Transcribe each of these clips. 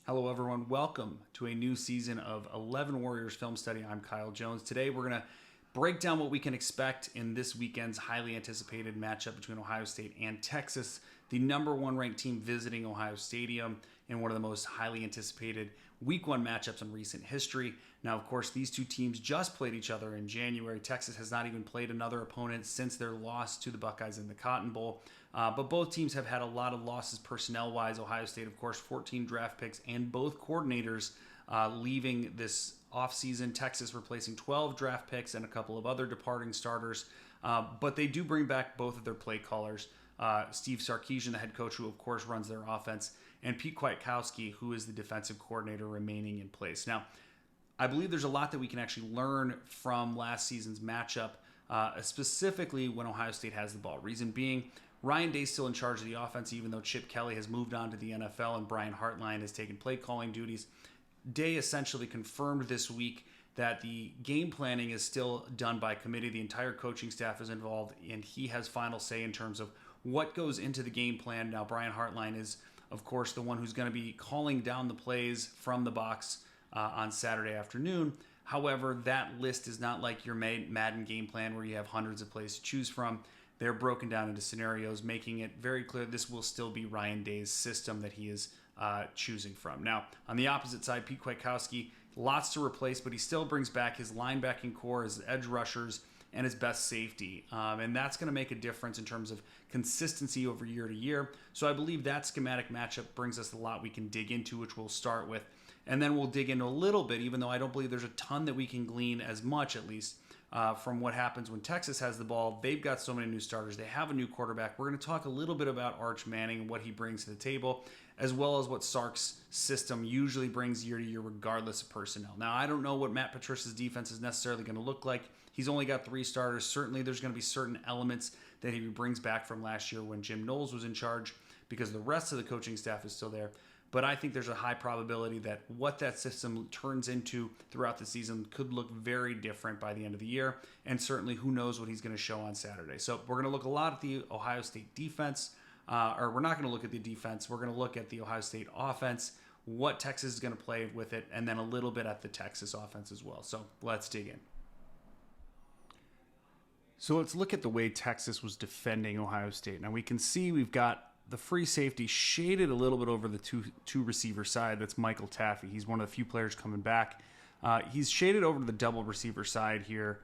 Hello, everyone. Welcome to a new season of 11 Warriors Film Study. I'm Kyle Jones. Today, we're going to break down what we can expect in this weekend's highly anticipated matchup between Ohio State and Texas, the number one ranked team visiting Ohio Stadium in one of the most highly anticipated week one matchups in recent history. Now, of course, these two teams just played each other in January. Texas has not even played another opponent since their loss to the Buckeyes in the Cotton Bowl. But both teams have had a lot of losses personnel-wise. Ohio State, of course, 14 draft picks and both coordinators leaving this offseason. Texas replacing 12 draft picks and a couple of other departing starters. But they do bring back both of their play callers. Steve Sarkisian, the head coach, who, of course, runs their offense, and Pete Kwiatkowski, who is the defensive coordinator, remaining in place. Now, I believe there's a lot that we can actually learn from last season's matchup, specifically when Ohio State has the ball. Reason being, Ryan Day's still in charge of the offense, even though Chip Kelly has moved on to the NFL and Brian Hartline has taken play calling duties. Day essentially confirmed this week that the game planning is still done by committee. The entire coaching staff is involved, and he has final say in terms of what goes into the game plan. Now, Brian Hartline is, of course, the one who's going to be calling down the plays from the box on Saturday afternoon. However, that list is not like your Madden game plan where you have hundreds of plays to choose from. They're broken down into scenarios, making it very clear this will still be Ryan Day's system that he is choosing from. Now, on the opposite side, Pete Kwiatkowski, lots to replace, but he still brings back his linebacking core, his edge rushers, and his best safety. And that's going to make a difference in terms of consistency over year to year. So I believe that schematic matchup brings us a lot we can dig into, which we'll start with. And then we'll dig into a little bit, even though I don't believe there's a ton that we can glean, as much at least, from what happens when Texas has the ball. They've got so many new starters. They have a new quarterback. We're going to talk a little bit about Arch Manning and what he brings to the table, as well as what Sark's system usually brings year to year, regardless of personnel. Now, I don't know what Matt Patricia's defense is necessarily going to look like. He's only got 3 starters. Certainly, there's going to be certain elements that he brings back from last year when Jim Knowles was in charge, because the rest of the coaching staff is still there. But I think there's a high probability that what that system turns into throughout the season could look very different by the end of the year. And certainly, who knows what he's going to show on Saturday. So we're going to look a lot at the Ohio State defense. Or we're not going to look at the defense. We're going to look at the Ohio State offense, what Texas is going to play with it, and then a little bit at the Texas offense as well. So let's dig in. So let's look at the way Texas was defending Ohio State. Now we can see we've got the free safety shaded a little bit over the two receiver side. That's Michael Taffy. He's one of the few players coming back. He's shaded over to the double receiver side here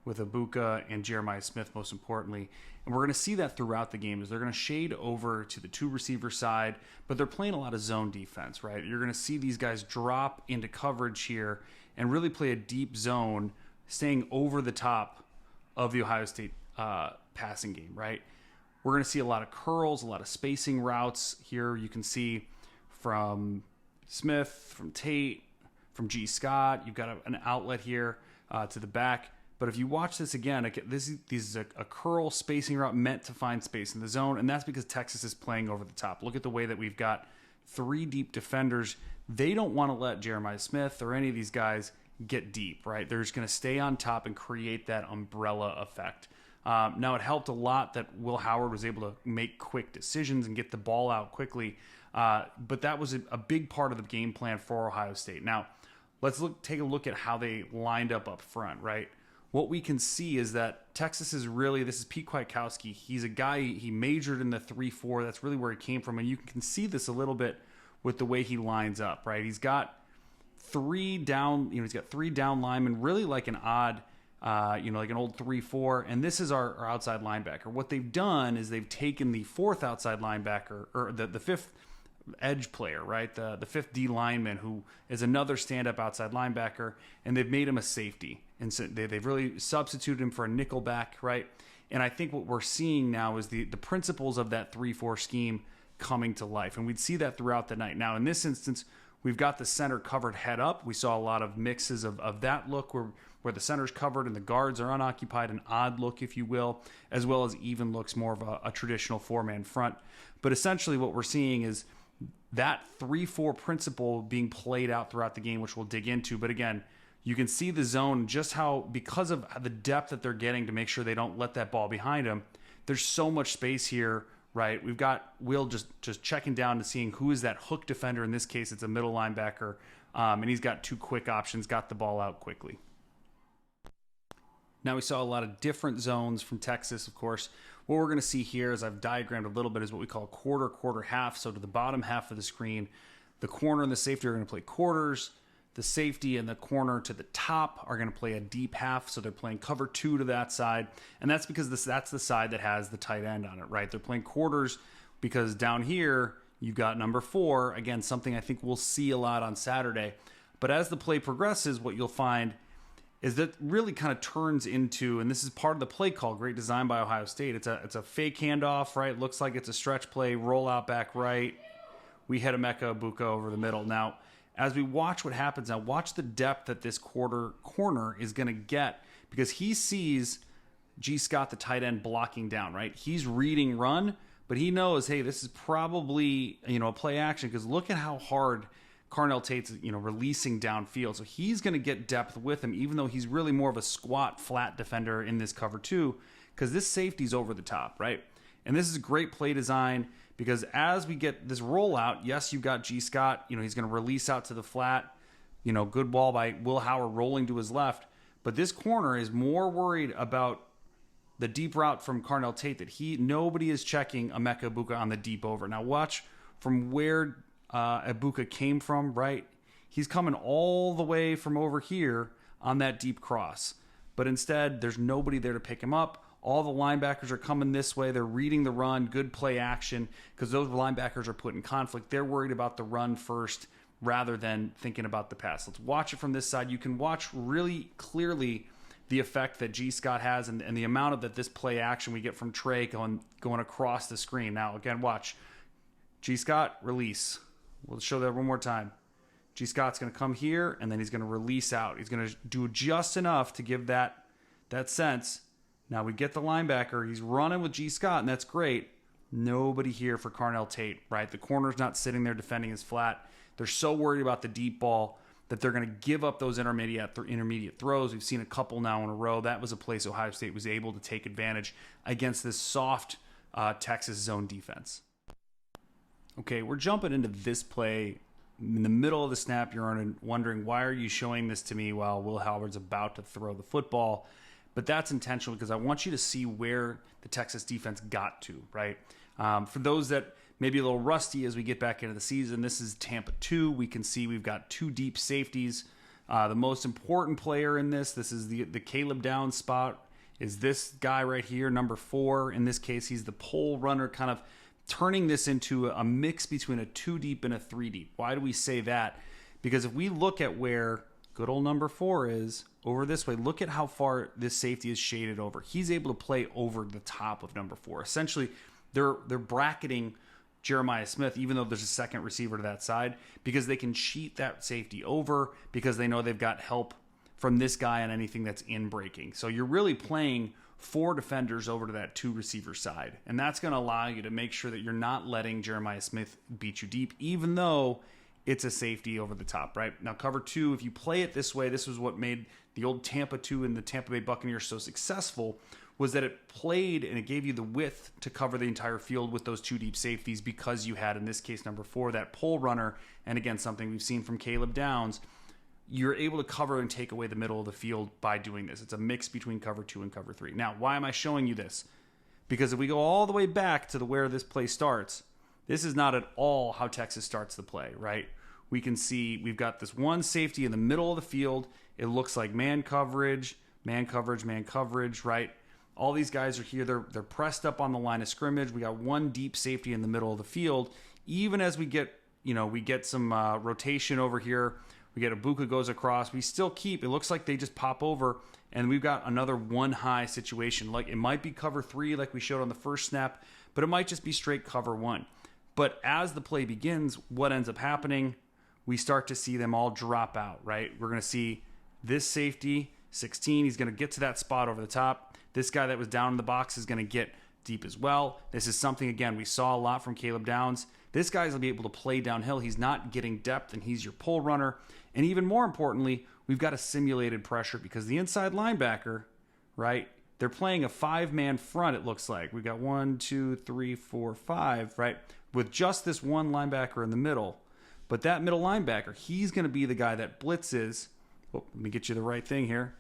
with Ibuka and Jeremiah Smith, most importantly. And we're going to see that throughout the game, is they're going to shade over to the 2 receiver side, but they're playing a lot of zone defense, right? You're going to see these guys drop into coverage here and really play a deep zone, staying over the top of the Ohio State passing game, right? We're going to see a lot of curls, a lot of spacing routes here. You can see from Smith, from Tate, from G. Scott. You've got an outlet here to the back. But if you watch this again, this is a curl spacing route meant to find space in the zone, and that's because Texas is playing over the top. Look at the way that we've got 3 deep defenders. They don't want to let Jeremiah Smith or any of these guys get deep, right? They're just going to stay on top and create that umbrella effect. Now, it helped a lot that Will Howard was able to make quick decisions and get the ball out quickly, but that was a big part of the game plan for Ohio State. Now, let's take a look at how they lined up front, right? What we can see is that Texas is really, this is Pete Kwiatkowski. He's a guy, he majored in the 3-4. That's really where he came from, and you can see this a little bit with the way he lines up, right? He's got 3 down, he's got 3 down linemen, really like an odd, like an old 3-4, and this is our outside linebacker. What they've done is they've taken the 4th outside linebacker, or the 5th edge player, right? The 5th D lineman, who is another stand-up outside linebacker, and they've made him a safety. And so they've really substituted him for a nickel back, right? And I think what we're seeing now is the principles of that 3-4 scheme coming to life. And we'd see that throughout the night. Now, in this instance, we've got the center covered head up. We saw a lot of mixes of that look where the center's covered and the guards are unoccupied, an odd look, if you will, as well as even looks more of a traditional 4-man front. But essentially what we're seeing is that 3-4 principle being played out throughout the game, which we'll dig into. But again, you can see the zone, just how, because of the depth that they're getting to make sure they don't let that ball behind them, there's so much space here right? We've got Will just checking down to seeing who is that hook defender. In this case, it's a middle linebacker, and he's got 2 quick options, got the ball out quickly. Now we saw a lot of different zones from Texas, of course. What we're going to see here, as I've diagrammed a little bit, is what we call quarter, quarter, half. So to the bottom half of the screen, the corner and the safety are going to play quarters. The safety and the corner to the top are going to play a deep half, so they're playing cover 2 to that side. And that's because that's the side that has the tight end on it, right? They're playing quarters because down here, you've got number 4. Again, something I think we'll see a lot on Saturday. But as the play progresses, what you'll find is that really kind of turns into, and this is part of the play call, great design by Ohio State. It's a fake handoff, right? Looks like it's a stretch play, roll out back right. We hit Emeka Egbuka over the middle. Now, as we watch what happens now, watch the depth that this corner is going to get, because he sees G. Scott, the tight end, blocking down, right? He's reading run, but he knows, hey, this is probably, a play action, because look at how hard Carnell Tate's, releasing downfield. So he's going to get depth with him, even though he's really more of a squat, flat defender in this cover 2, because this safety's over the top, right? And this is great play design, because as we get this rollout, yes, you've got G. Scott, he's going to release out to the flat, good ball by Will Howard rolling to his left. But this corner is more worried about the deep route from Carnell Tate that nobody is checking Emeka Egbuka on the deep over. Now watch from where Egbuka came from, right? He's coming all the way from over here on that deep cross. But instead, there's nobody there to pick him up. All the linebackers are coming this way. They're reading the run, good play action, because those linebackers are put in conflict. They're worried about the run first rather than thinking about the pass. Let's watch it from this side. You can watch really clearly the effect that G. Scott has and the amount of this play action we get from Trey going across the screen. Now, again, watch. G. Scott, release. We'll show that one more time. G. Scott's going to come here, and then he's going to release out. He's going to do just enough to give that sense. Now we get the linebacker. He's running with G. Scott, and that's great. Nobody here for Carnell Tate, right? The corner's not sitting there defending his flat. They're so worried about the deep ball that they're going to give up those intermediate throws. We've seen a couple now in a row. That was a place Ohio State was able to take advantage against this soft Texas zone defense. Okay, we're jumping into this play. In the middle of the snap, you're wondering, why are you showing this to me while Will Howard's about to throw the football? But that's intentional, because I want you to see where the Texas defense got to, right? For those that may be a little rusty as we get back into the season, this is Tampa 2. We can see we've got 2 deep safeties. The most important player in this is the Caleb Downs spot, is this guy right here, number 4. In this case, he's the pole runner, kind of turning this into a mix between a 2 deep and a 3 deep. Why do we say that? Because if we look at where good old number 4 is over this way, look at how far this safety is shaded over. He's able to play over the top of number 4. Essentially, they're bracketing Jeremiah Smith, even though there's a second receiver to that side, because they can cheat that safety over, because they know they've got help from this guy on anything that's in breaking. So you're really playing 4 defenders over to that 2 receiver side. And that's going to allow you to make sure that you're not letting Jeremiah Smith beat you deep, even though it's a safety over the top, right? Now, cover 2, if you play it this way, this was what made the old Tampa 2 and the Tampa Bay Buccaneers so successful, was that it played and it gave you the width to cover the entire field with those 2 deep safeties, because you had, in this case, number 4, that pole runner. And again, something we've seen from Caleb Downs, you're able to cover and take away the middle of the field by doing this. It's a mix between cover 2 and cover 3. Now, why am I showing you this? Because if we go all the way back to where this play starts, this is not at all how Texas starts the play, right? We can see we've got this one safety in the middle of the field. It looks like man coverage, right? All these guys are here. They're pressed up on the line of scrimmage. We got one deep safety in the middle of the field. Even as we get some rotation over here, we get Egbuka goes across. We still keep, it looks like they just pop over, and we've got another one high situation. Like, it might be cover 3 like we showed on the first snap, but it might just be straight cover 1. But as the play begins, what ends up happening? We start to see them all drop out, right? We're going to see this safety, 16, he's going to get to that spot over the top. This guy that was down in the box is going to get deep as well. This is something, again, we saw a lot from Caleb Downs. This guy's going to be able to play downhill. He's not getting depth, and he's your pull runner. And even more importantly, we've got a simulated pressure, because the inside linebacker, right, they're playing a 5-man front, it looks like. We got 1, 2, 3, 4, 5, right? With just this one linebacker in the middle. But that middle linebacker, he's going to be the guy that blitzes. Oh, let me get you the right thing here.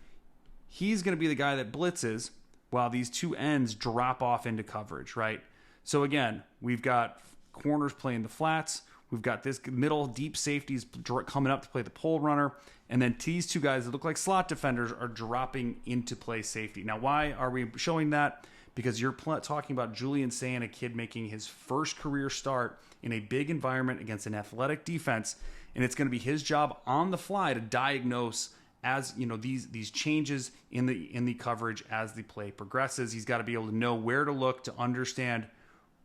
He's going to be the guy that blitzes while these two ends drop off into coverage, right? So again, we've got corners playing the flats. We've got this middle deep safeties coming up to play the pole runner. And then these two guys that look like slot defenders are dropping into play safety. Now, why are we showing that? Because you're talking about Julian Sayin, a kid making his first career start in a big environment against an athletic defense. And it's going to be his job on the fly to diagnose as these changes in the coverage as the play progresses. He's got to be able to know where to look to understand,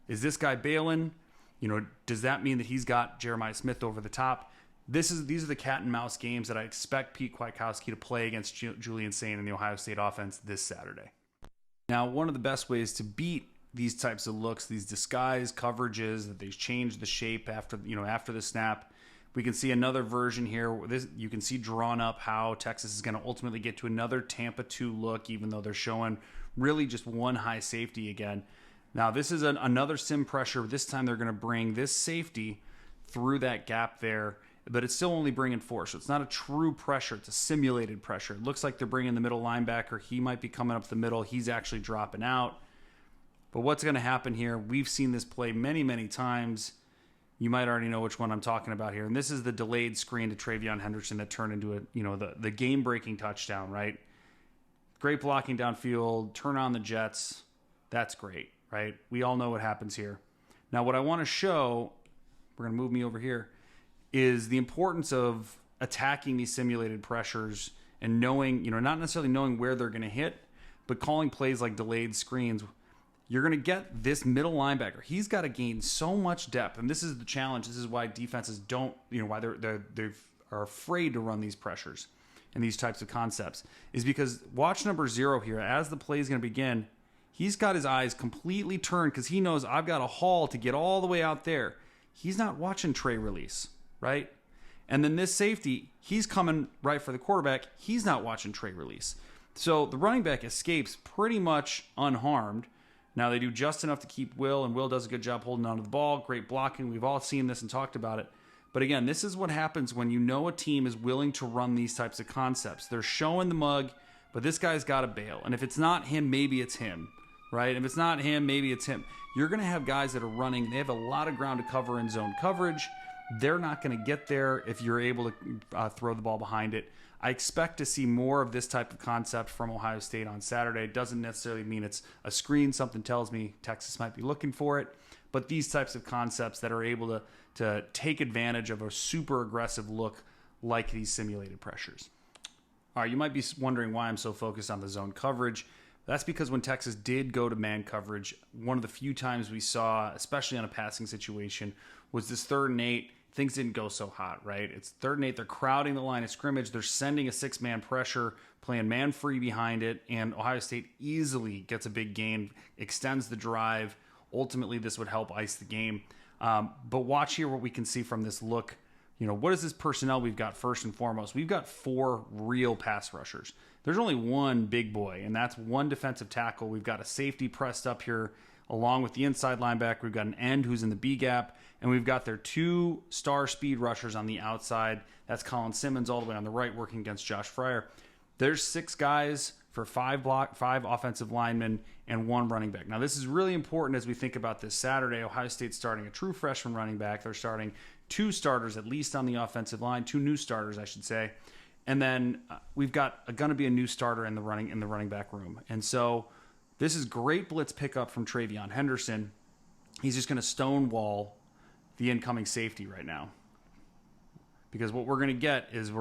is this guy bailing? Does that mean that he's got Jeremiah Smith over the top? These are the cat and mouse games that I expect Pete Kwiatkowski to play against Julian Sayin in the Ohio State offense this Saturday. Now, one of the best ways to beat these types of looks, these disguise coverages that they change the shape after the snap. We can see another version here. You can see drawn up how Texas is going to ultimately get to another Tampa 2 look, even though they're showing really just one high safety again. Now, this is another sim pressure. This time they're going to bring this safety through that gap there, but it's still only bringing 4. So it's not a true pressure. It's a simulated pressure. It looks like they're bringing the middle linebacker. He might be coming up the middle. He's actually dropping out. But what's going to happen here? We've seen this play many, many times. You might already know which one I'm talking about here. And this is the delayed screen to TreVeyon Henderson that turned into the game-breaking touchdown, right? Great blocking downfield, turn on the jets. That's great, right? We all know what happens here. Now, what I want to show, we're going to move me over here, is the importance of attacking these simulated pressures and knowing, not necessarily knowing where they're going to hit, but calling plays like delayed screens. You're going to get this middle linebacker. He's got to gain so much depth, and this is the challenge. This is why defenses don't, why they are afraid to run these pressures and these types of concepts, is because watch number 0 here. As the play is going to begin, he's got his eyes completely turned because he knows I've got a haul to get all the way out there. He's not watching Trey release, right? And then this safety, he's coming right for the quarterback. He's not watching Trey release. So the running back escapes pretty much unharmed. Now, they do just enough to keep Will, and Will does a good job holding onto the ball. Great blocking. We've all seen this and talked about it. But again, this is what happens when a team is willing to run these types of concepts. They're showing the mug, but this guy's got to bail. And if it's not him, maybe it's him, right? If it's not him, maybe it's him. You're going to have guys that are running. They have a lot of ground to cover in zone coverage. They're not going to get there if you're able to throw the ball behind it. I expect to see more of this type of concept from Ohio State on Saturday. It doesn't necessarily mean it's a screen. Something tells me Texas might be looking for it. But these types of concepts that are able to take advantage of a super aggressive look like these simulated pressures. All right, you might be wondering why I'm so focused on the zone coverage. That's because when Texas did go to man coverage, one of the few times we saw, especially on a passing situation, was this 3rd and 8. Things didn't go so hot, right? It's 3rd and 8. They're crowding the line of scrimmage. They're sending a 6-man pressure, playing man-free behind it, and Ohio State easily gets a big gain, extends the drive. Ultimately, this would help ice the game. But watch here what we can see from this look. What is this personnel we've got first and foremost? We've got 4 real pass rushers. There's only one big boy, and that's one defensive tackle. We've got a safety pressed up here along with the inside linebacker. We've got an end who's in the B gap, and we've got their 2 star speed rushers on the outside. That's Colin Simmons all the way on the right working against Josh Fryer. There's 6 guys for 5 offensive linemen and 1 running back. Now, this is really important as we think about this Saturday. Ohio State's starting a true freshman running back. They're starting 2 starters at least on the offensive line, 2 new starters, I should say. And then we've got going to be a new starter in the running back room. And so this is great blitz pickup from TreVeyon Henderson. He's just going to stonewall the incoming safety right now. Because what we're going to get is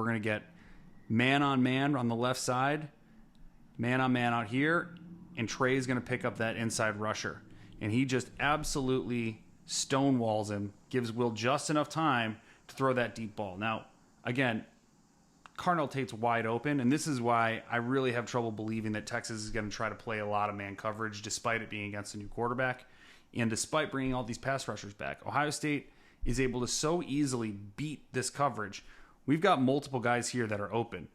man on the left side, man on man out here, and Trey's going to pick up that inside rusher. And he just absolutely stonewalls him, gives Will just enough time to throw that deep ball. Now, again, Carnell Tate's wide open, and this is why I really have trouble believing that Texas is going to try to play a lot of man coverage despite it being against a new quarterback and despite bringing all these pass rushers back. Ohio State is able to so easily beat this coverage. We've got multiple guys here that are open.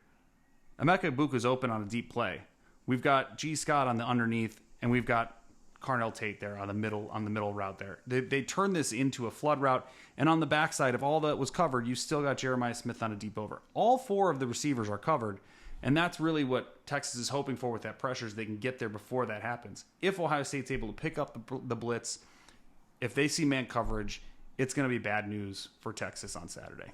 Emeka Egbuka's open on a deep play. We've got G. Scott on the underneath, and we've got Carnell Tate there on the middle route there. They turned this into a flood route, and on the backside, if all that was covered, you still got Jeremiah Smith on a deep over. All 4 of the receivers are covered, and that's really what Texas is hoping for with that pressure, is they can get there before that happens. If Ohio State's able to pick up the blitz, if they see man coverage, it's going to be bad news for Texas on Saturday.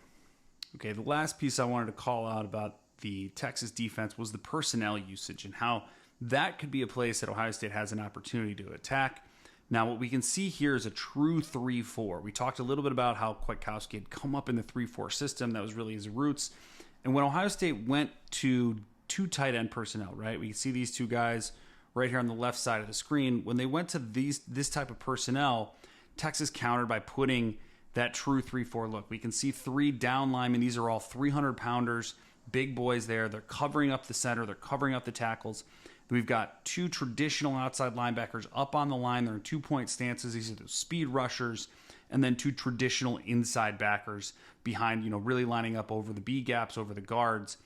Okay, the last piece I wanted to call out about the Texas defense was the personnel usage and how that could be a place that Ohio State has an opportunity to attack. Now, what we can see here is a true 3-4. We talked a little bit about how Kwiatkowski had come up in the 3-4 system. That was really his roots. And when Ohio State went to 2 tight end personnel, right? We see these 2 guys right here on the left side of the screen. When they went to this type of personnel, Texas countered by putting that true 3-4 look. We can see 3 down linemen. These are all 300-pounders, big boys there. They're covering up the center. They're covering up the tackles. We've got 2 traditional outside linebackers up on the line. They're in 2-point stances. These are the speed rushers. And then 2 traditional inside backers behind, really lining up over the B gaps, over the guards.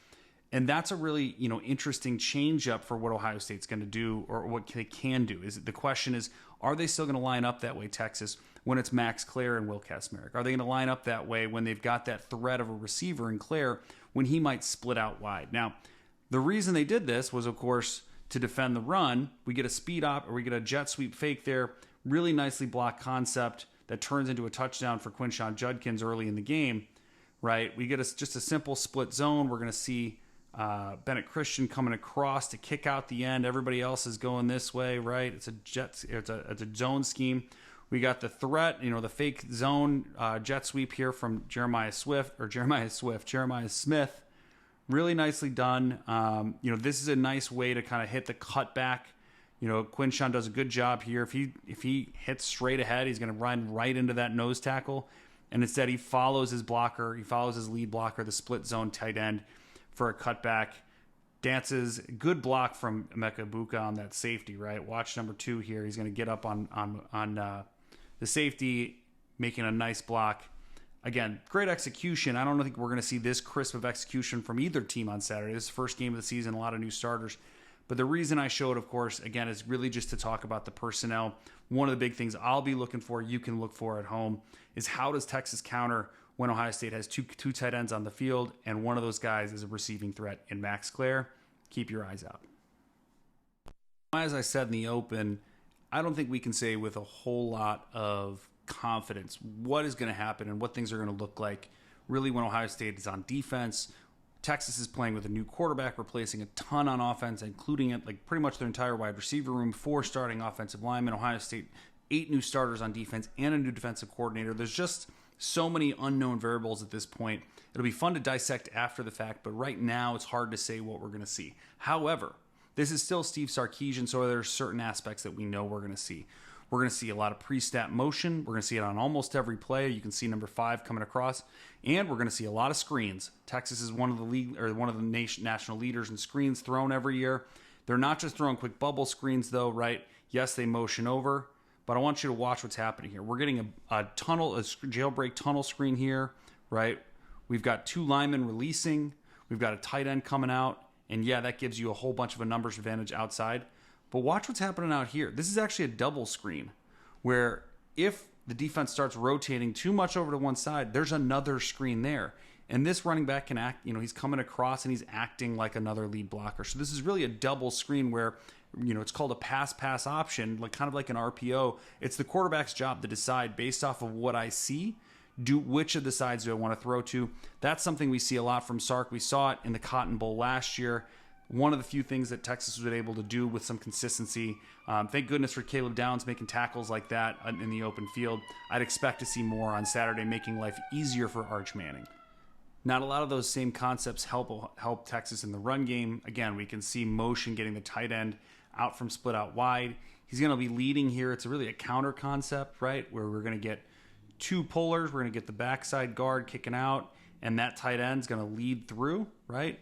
And that's a really, interesting change up for what Ohio State's going to do, or what they can do. The question is, are they still going to line up that way, Texas, when it's Max Clare and Will Kacmarek? Are they going to line up that way when they've got that threat of a receiver in Clare when he might split out wide? Now, the reason they did this was, of course, to defend the run. We get a speed op, or we get a jet sweep fake there. Really nicely blocked concept that turns into a touchdown for Quinshon Judkins early in the game, right? We get just a simple split zone. We're going to see Bennett Christian coming across to kick out the end. Everybody else is going this way, right? It's a zone scheme. We got the threat, the fake zone jet sweep here from Jeremiah Smith. Really nicely done. This is a nice way to kind of hit the cutback. Quinshon does a good job here. If he hits straight ahead, he's going to run right into that nose tackle. And instead, he follows his blocker. He follows his lead blocker, the split zone tight end, for a cutback. Dances, good block from Emeka Egbuka on that safety, right? Watch number 2 here. He's going to get up on the safety, making a nice block. Again, great execution. I don't think we're going to see this crisp of execution from either team on Saturday. This is the first game of the season, a lot of new starters. But the reason I showed, of course, again, is really just to talk about the personnel. One of the big things I'll be looking for, you can look for at home, is how does Texas counter when Ohio State has two tight ends on the field, and one of those guys is a receiving threat in Max Clare. Keep your eyes out. As I said in the open, I don't think we can say with a whole lot of confidence what is going to happen and what things are going to look like really when Ohio State is on defense. Texas is playing with a new quarterback, replacing a ton on offense, including pretty much their entire wide receiver room, 4 starting offensive linemen. Ohio State, 8 new starters on defense and a new defensive coordinator. There's just so many unknown variables at this point. It'll be fun to dissect after the fact, but right now it's hard to say what we're going to see. However, this is still Steve Sarkisian, so there are certain aspects that we know we're going to see. We're going to see a lot of pre-snap motion. We're going to see it on almost every play. You can see number 5 coming across, and we're going to see a lot of screens. Texas is one of the national leaders in screens thrown every year. They're not just throwing quick bubble screens, though, right? Yes, they motion over, but I want you to watch what's happening here. We're getting a jailbreak tunnel screen here, right? We've got 2 linemen releasing. We've got a tight end coming out, and yeah, that gives you a whole bunch of a numbers advantage outside. But watch what's happening out here. This is actually a double screen where if the defense starts rotating too much over to one side, there's another screen there. And this running back can act, he's coming across and he's acting like another lead blocker. So this is really a double screen where, it's called a pass option, kind of like an RPO. It's the quarterback's job to decide based off of what I see, which of the sides do I want to throw to. That's something we see a lot from Sark. We saw it in the Cotton Bowl last year. One of the few things that Texas was able to do with some consistency. Thank goodness for Caleb Downs making tackles like that in the open field. I'd expect to see more on Saturday, making life easier for Arch Manning. Not a lot of those same concepts help Texas in the run game. Again, we can see motion getting the tight end out from split out wide. He's going to be leading here. It's really a counter concept, right, where we're going to get 2 pullers. We're going to get the backside guard kicking out, and that tight end's going to lead through, right,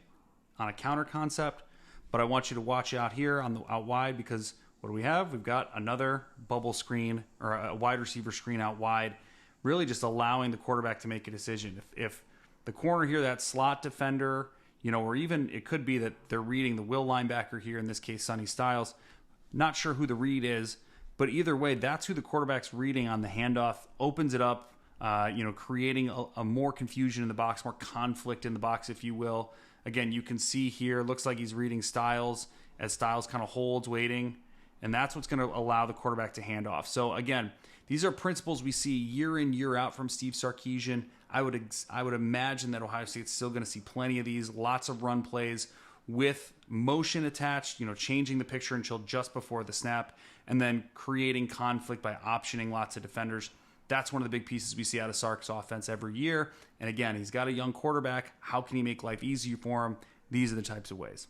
on a counter concept. But I want you to watch out here on the out wide, because what do we have? We've got another bubble screen or a wide receiver screen out wide, really just allowing the quarterback to make a decision. If the corner here, that slot defender, or even it could be that they're reading the will linebacker here, in this case, Sonny Styles. Not sure who the read is, but either way, that's who the quarterback's reading on the handoff. Opens it up, creating a more confusion in the box, more conflict in the box, if you will. Again, you can see here, looks like he's reading Styles as Styles kind of holds, waiting. And that's what's going to allow the quarterback to hand off. So again, these are principles we see year in, year out from Steve Sarkisian. I would imagine that Ohio State's still going to see plenty of these, lots of run plays with motion attached, changing the picture until just before the snap, and then creating conflict by optioning lots of defenders. That's one of the big pieces we see out of Sark's offense every year. And again, he's got a young quarterback. How can he make life easier for him? These are the types of ways.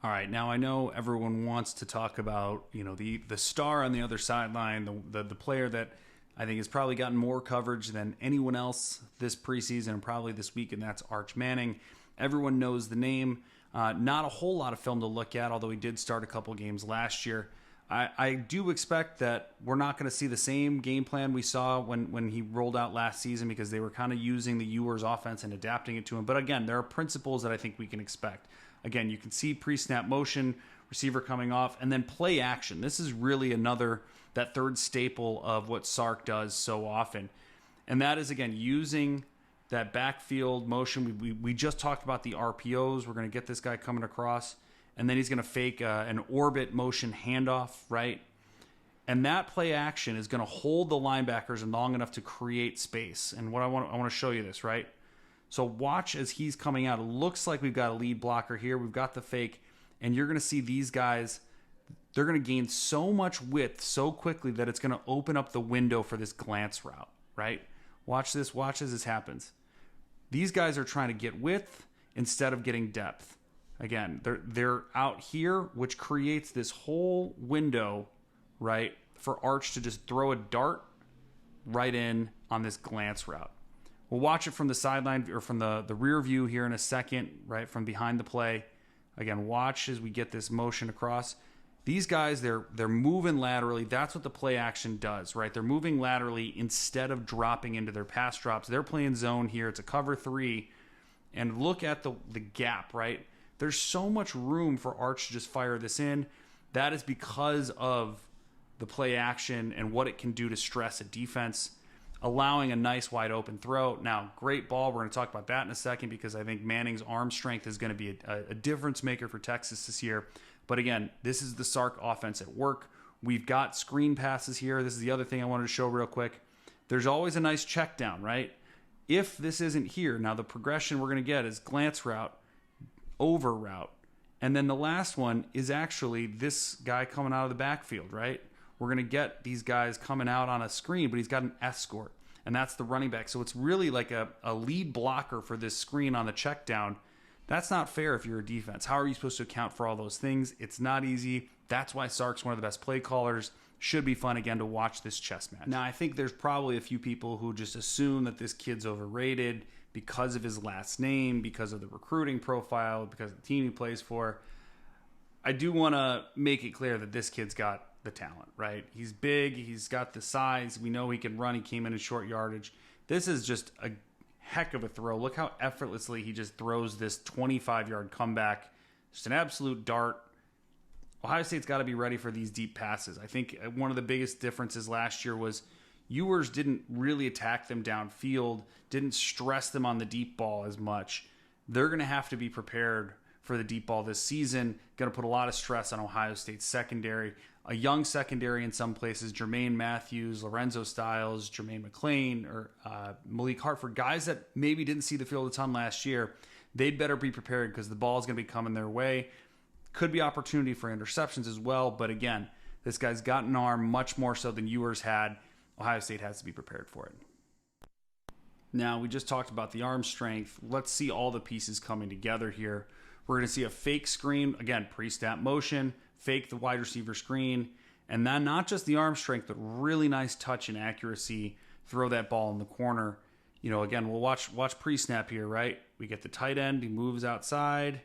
All right, now I know everyone wants to talk about, the star on the other sideline, the player that I think has probably gotten more coverage than anyone else this preseason and probably this week, and that's Arch Manning. Everyone knows the name. Not a whole lot of film to look at, although he did start a couple games last year. I do expect that we're not going to see the same game plan we saw when he rolled out last season, because they were kind of using the Ewers offense and adapting it to him. But again, there are principles that I think we can expect. Again, you can see pre-snap motion, receiver coming off, and then play action. This is really that third staple of what Sark does so often. And that is, again, using that backfield motion. We just talked about the RPOs. We're going to get this guy coming across, and then he's going to fake an orbit motion handoff, right? And that play action is going to hold the linebackers long enough to create space. And I want to show you this, right? So watch as he's coming out. It looks like we've got a lead blocker here. We've got the fake, and you're going to see these guys, they're going to gain so much width so quickly that it's going to open up the window for this glance route, right? Watch this. Watch as this happens. These guys are trying to get width instead of getting depth. Again, they're out here, which creates this whole window, right, for Arch to just throw a dart right in on this glance route. We'll watch it from the sideline or from the rear view here in a second, right, from behind the play. Again, watch as we get this motion across. These guys, they're moving laterally. That's what the play action does, right? They're moving laterally instead of dropping into their pass drops. They're playing zone here. It's a cover 3. And look at the gap, right? There's so much room for Arch to just fire this in. That is because of the play action and what it can do to stress a defense, allowing a nice wide open throw. Now, great ball. We're going to talk about that in a second, because I think Manning's arm strength is going to be a difference maker for Texas this year. But again, this is the Sark offense at work. We've got screen passes here. This is the other thing I wanted to show real quick. There's always a nice check down, right? If this isn't here, now the progression we're going to get is glance route, over route. And then the last one is actually this guy coming out of the backfield, right? We're going to get these guys coming out on a screen, but he's got an escort, and that's the running back. So it's really like a lead blocker for this screen on the check down. That's not fair if you're a defense. How are you supposed to account for all those things? It's not easy. That's why Sark's one of the best play callers. Should be fun, again, to watch this chess match. Now, I think there's probably a few people who just assume that this kid's overrated because of his last name, because of the recruiting profile, because of the team he plays for. I do want to make it clear that this kid's got the talent, right? He's big. He's got the size. We know he can run. He came in short yardage. This is just a heck of a throw. Look how effortlessly he just throws this 25-yard comeback. Just an absolute dart. Ohio State's got to be ready for these deep passes. I think one of the biggest differences last year was Ewers didn't really attack them downfield, didn't stress them on the deep ball as much. They're going to have to be prepared for the deep ball this season. Going to put a lot of stress on Ohio State's secondary. A young secondary in some places, Jermaine Matthews, Lorenzo Styles, Jermaine McClain, or Malik Hartford, guys that maybe didn't see the field a ton last year. They'd better be prepared because the ball is going to be coming their way. Could be opportunity for interceptions as well. But again, this guy's got an arm much more so than Ewers had. Ohio State has to be prepared for it. Now, we just talked about the arm strength. Let's see all the pieces coming together here. We're going to see a fake screen. Again, pre-snap motion. Fake the wide receiver screen, and then not just the arm strength, but really nice touch and accuracy. Throw that ball in the corner. Again, we'll watch pre-snap here, right? We get the tight end. He moves outside.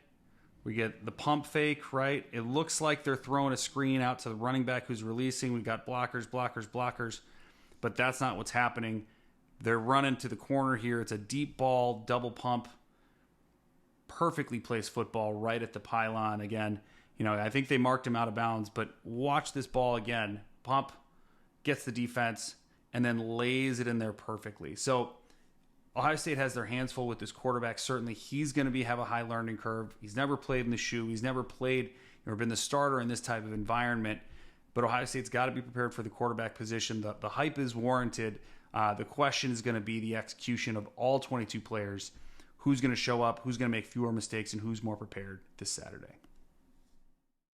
We get the pump fake, right? It looks like they're throwing a screen out to the running back who's releasing. We got blockers, but that's not what's happening. They're running to the corner here. It's a deep ball, double pump. perfectly placed football right at the pylon again. I think they marked him out of bounds, but watch this ball again. Pump, gets the defense, and then lays it in there perfectly. So Ohio State has their hands full with this quarterback. Certainly, he's going to have a high learning curve. He's never played in the shoe. He's never played or been the starter in this type of environment. But Ohio State's got to be prepared for the quarterback position. The hype is warranted. The question is going to be the execution of all 22 players. Who's going to show up? Who's going to make fewer mistakes? And who's more prepared this Saturday?